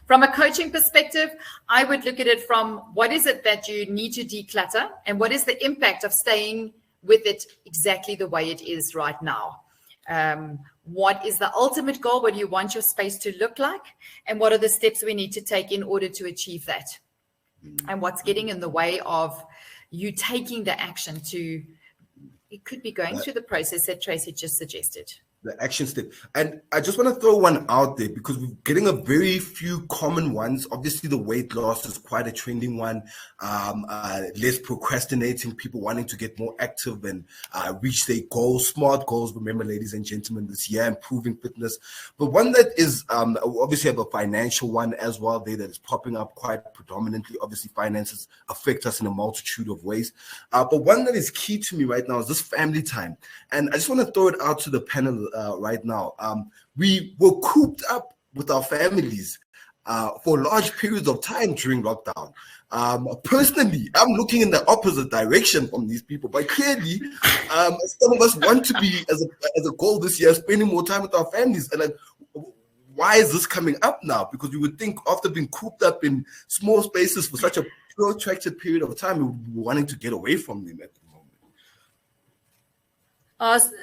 From a coaching perspective, I would look at it from what is it that you need to declutter and what is the impact of staying with it exactly the way it is right now. What is the ultimate goal? What do you want your space to look like? And what are the steps we need to take in order to achieve that? And what's getting in the way of you taking the action to, it could be going through the process that Tracy just suggested. The action step. And I just want to throw one out there because we're getting a very few common ones. Obviously, the weight loss is quite a trending one. Less procrastinating, people wanting to get more active and reach their goals, smart goals. Remember, ladies and gentlemen, this year, improving fitness. But one that is obviously have a financial one as well there that is popping up quite predominantly. Obviously, finances affect us in a multitude of ways. But one that is key to me right now is this family time. And I just want to throw it out to the panel right now. We were cooped up with our families for large periods of time during lockdown. Personally, I'm looking in the opposite direction from these people, but clearly some of us want to be, as a goal this year, spending more time with our families. And like, why is this coming up now? Because you would think after being cooped up in small spaces for such a protracted period of time, we would be wanting to get away from them at the moment.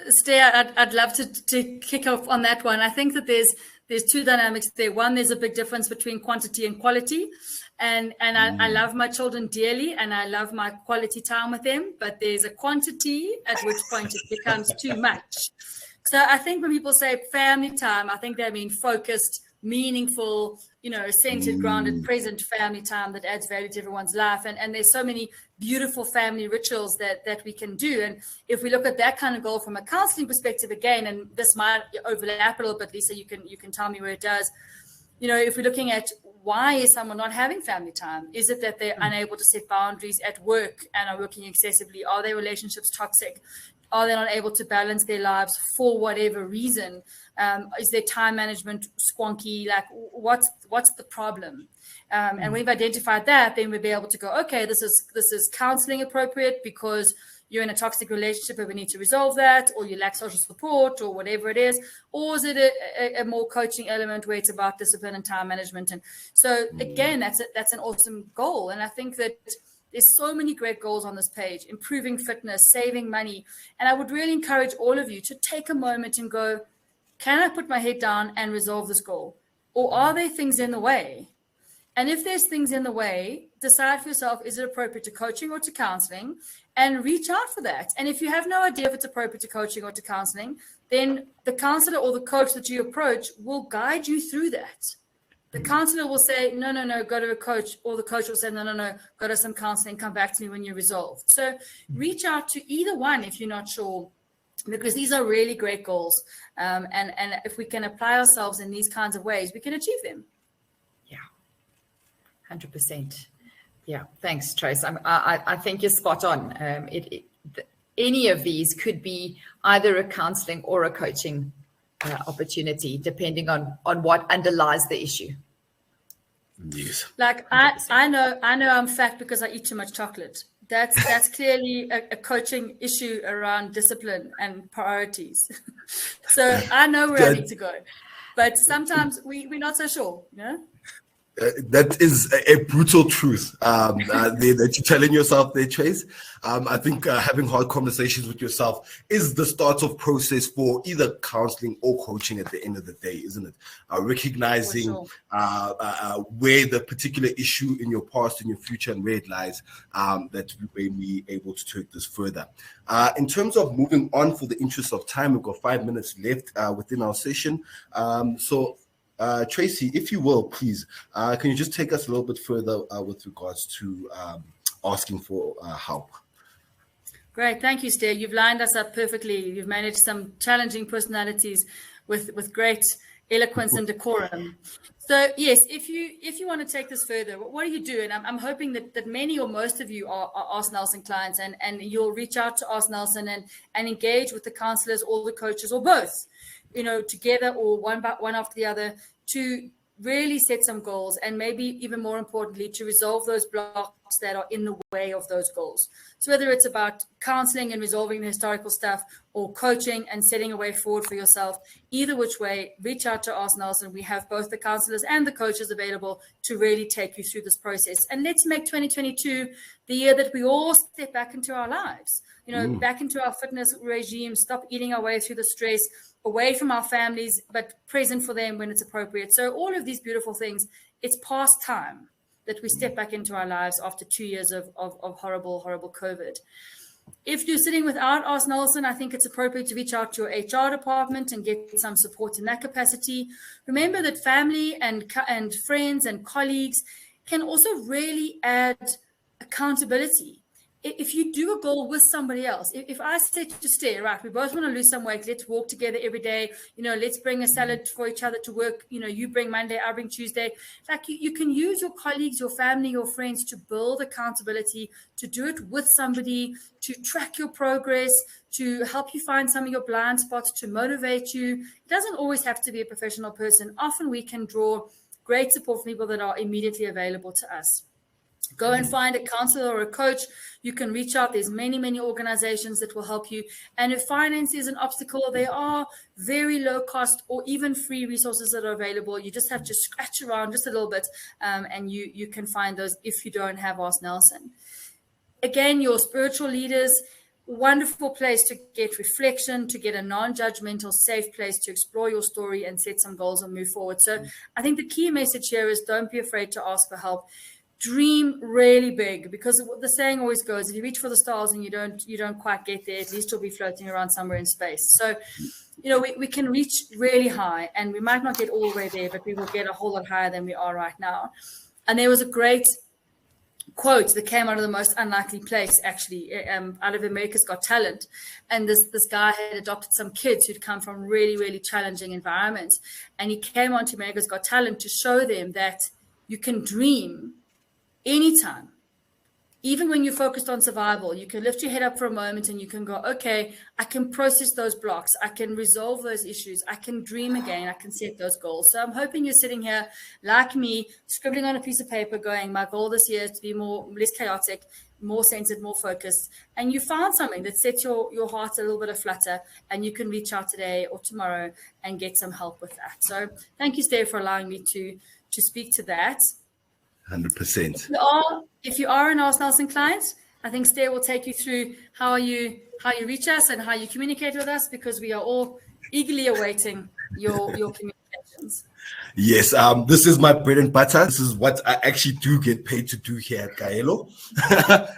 Stare, I'd love to kick off on that one. I think that there's two dynamics there. One, there's a big difference between quantity and quality. And I love my children dearly and I love my quality time with them, but there's a quantity at which point it becomes too much. So I think when people say family time, I think they mean focused, meaningful, centered, grounded, present family time that adds value to everyone's life. And there's so many beautiful family rituals that we can do. And if we look at that kind of goal from a counseling perspective again, and this might overlap a little bit, Lesa, you can tell me where it does. If we're looking at why is someone not having family time? Is it that they're unable to set boundaries at work and are working excessively? Are their relationships toxic? Are they not able to balance their lives for whatever reason? Is their time management squonky? Like, what's the problem? And we've identified that, then we'll be able to go, okay, this is counseling appropriate because you're in a toxic relationship and we need to resolve that, or you lack social support, or whatever it is. Or is it a more coaching element where it's about discipline and time management? And so again, that's an awesome goal. And I think that there's so many great goals on this page: improving fitness, saving money. And I would really encourage all of you to take a moment and go, can I put my head down and resolve this goal? Or are there things in the way? And if there's things in the way, decide for yourself, is it appropriate to coaching or to counseling? And reach out for that. And if you have no idea if it's appropriate to coaching or to counseling, then the counselor or the coach that you approach will guide you through that. The counselor will say, no, go to a coach, or the coach will say, no, go to some counseling, come back to me when you're resolved. So reach out to either one if you're not sure, because these are really great goals. And if we can apply ourselves in these kinds of ways, we can achieve them. Yeah, 100%. Yeah, thanks, Trace. I think you're spot on. Any of these could be either a counseling or a coaching opportunity, depending on what underlies the issue. Yes. Like I know I'm fat because I eat too much chocolate. That's clearly a coaching issue around discipline and priorities. So I know where I need to go, but sometimes we're not so sure. That is a brutal truth that you're telling yourself there, Trace. I think having hard conversations with yourself is the start of process for either counseling or coaching at the end of the day, isn't it? Recognizing where the particular issue in your past and your future and where it lies, that we may be able to take this further. In terms of moving on, for the interest of time, we've got 5 minutes left within our session. Tracy, if you will, please, can you just take us a little bit further with regards to asking for help? Great. Thank you, Steve. You've lined us up perfectly. You've managed some challenging personalities with great eloquence and decorum. So yes, if you want to take this further, what do you do? And I'm hoping that many or most of you are Ask Nelson clients, and you'll reach out to Ask Nelson and engage with the counselors or the coaches or both, together or one after the other, to really set some goals, and maybe even more importantly, to resolve those blocks that are in the way of those goals. So whether it's about counseling and resolving the historical stuff, or coaching and setting a way forward for yourself, either which way, reach out to Ask Nelson. We have both the counselors and the coaches available to really take you through this process. And let's make 2022 the year that we all step back into our lives, back into our fitness regime, stop eating our way through the stress, away from our families, but present for them when it's appropriate. So all of these beautiful things, it's past time that we step back into our lives after 2 years of horrible, horrible COVID. If you're sitting without Ask Nelson, I think it's appropriate to reach out to your HR department and get some support in that capacity. Remember that family and friends and colleagues can also really add accountability. If you do a goal with somebody else, if I say to stay, right, we both want to lose some weight, let's walk together every day, let's bring a salad for each other to work, you bring Monday, I bring Tuesday. Like you can use your colleagues, your family, your friends to build accountability, to do it with somebody, to track your progress, to help you find some of your blind spots, to motivate you. It doesn't always have to be a professional person. Often we can draw great support from people that are immediately available to us. Go and find a counselor or a coach. You can reach out. There's many, many organizations that will help you. And if finance is an obstacle, there are very low cost or even free resources that are available. You just have to scratch around just a little bit, and you can find those if you don't have Ask Nelson. Again, your spiritual leaders, wonderful place to get reflection, to get a non-judgmental, safe place to explore your story and set some goals and move forward. So I think the key message here is don't be afraid to ask for help. Dream really big, because the saying always goes, if you reach for the stars and you don't quite get there, at least you'll be floating around somewhere in space. So, we can reach really high, and we might not get all the way there, but we will get a whole lot higher than we are right now. And there was a great quote that came out of the most unlikely place, actually, out of America's Got Talent. And this guy had adopted some kids who'd come from really, really challenging environments. And he came onto America's Got Talent to show them that you can dream anytime. Even when you're focused on survival, you can lift your head up for a moment and you can go, okay, I can process those blocks. I can resolve those issues. I can dream again. I can set those goals. So I'm hoping you're sitting here like me, scribbling on a piece of paper going, my goal this year is to be less chaotic, more centered, more focused. And you found something that sets your heart a little bit aflutter, and you can reach out today or tomorrow and get some help with that. So thank you, Steve, for allowing me to speak to that. 100%. If you are an Ask Nelson client, I think Stay will take you through how you reach us and how you communicate with us, because we are all eagerly awaiting your communications. Yes, this is my bread and butter. This is what I actually do get paid to do here at Kaelo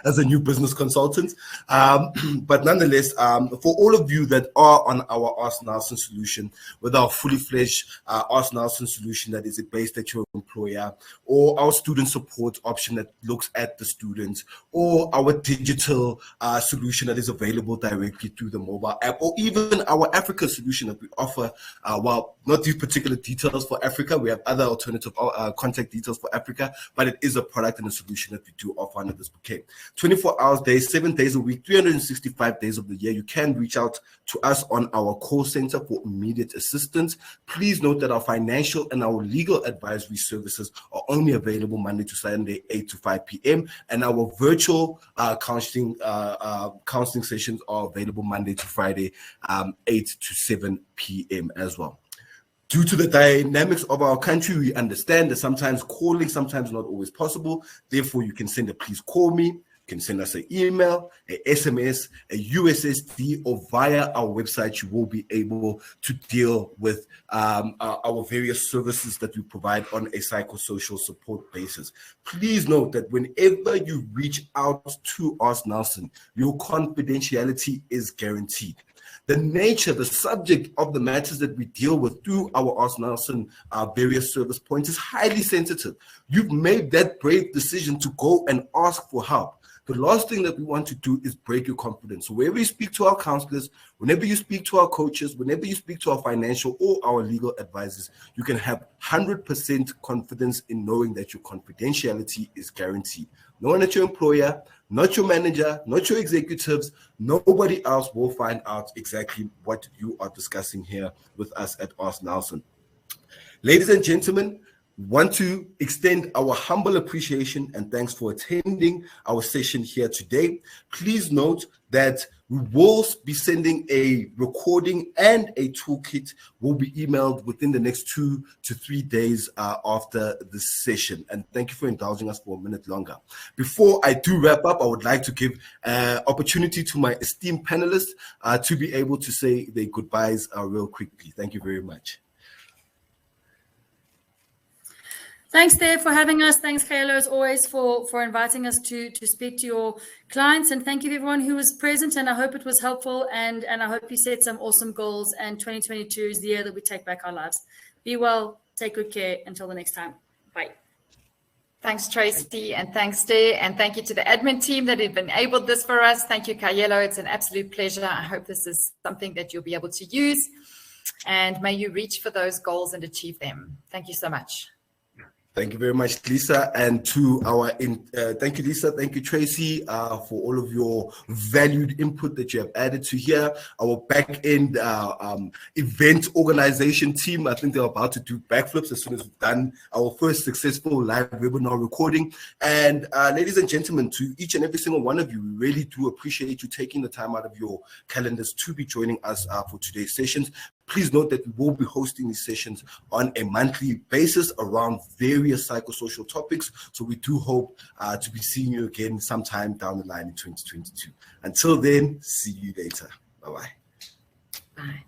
as a new business consultant. But nonetheless, for all of you that are on our Ask Nelson solution, with our fully fledged Ask Nelson solution that is based at your employer, or our student support option that looks at the students, or our digital solution that is available directly through the mobile app, or even our Africa solution that we offer, while not these particular details for Africa, we have other alternative contact details for Africa, but it is a product and a solution that we do offer under this bouquet. 24 hours a day, 7 days a week, 365 days of the year. You can reach out to us on our call center for immediate assistance. Please note that our financial and our legal advisory services are only available Monday to Sunday, 8 to 5 p.m. And our virtual counseling sessions are available Monday to Friday, 8 to 7 p.m. as well. Due to the dynamics of our country, we understand that sometimes calling, sometimes not always possible. Therefore, you can send a please call me. You can send us an email, an SMS, a USSD, or via our website. You will be able to deal with our various services that we provide on a psychosocial support basis. Please note that whenever you reach out to Ask Nelson, your confidentiality is guaranteed. The nature, the subject of the matters that we deal with through our Ask Nelson various service points is highly sensitive. You've made that brave decision to go and ask for help. the last thing that we want to do is break your confidence. So whenever you speak to our counselors, whenever you speak to our coaches, whenever you speak to our financial or our legal advisors, you can have 100% confidence in knowing that your confidentiality is guaranteed. No one at your employer, not your manager, not your executives, nobody else will find out exactly what you are discussing here with us at Ask Nelson. Ladies and gentlemen, want to extend our humble appreciation and thanks for attending our session here today. Please note that we will be sending a recording and a toolkit will be emailed within the next 2 to 3 days after this session. And thank you for indulging us for a minute longer. Before I do wrap up, I would like to give opportunity to my esteemed panelists to be able to say their goodbyes real quickly. Thank you very much. Thanks, Dave, for having us. Thanks, Kaelo, as always, for inviting us to speak to your clients. And thank you to everyone who was present. And I hope it was helpful. And I hope you set some awesome goals. And 2022 is the year that we take back our lives. Be well. Take good care. Until the next time. Bye. Thanks, Tracy. And thanks, Dave. And thank you to the admin team that have enabled this for us. Thank you, Kaelo. It's an absolute pleasure. I hope this is something that you'll be able to use. And may you reach for those goals and achieve them. Thank you so much. Thank you very much, Lesa, and to our thank you, Lesa. Thank you, Tracy, for all of your valued input that you have added to here. Our back-end event organization team, I think they're about to do backflips as soon as we've done our first successful live webinar recording. And ladies and gentlemen, to each and every single one of you, we really do appreciate you taking the time out of your calendars to be joining us for today's sessions. Please note that we will be hosting these sessions on a monthly basis around various psychosocial topics. So we do hope to be seeing you again sometime down the line in 2022. Until then, see you later. Bye-bye. Bye.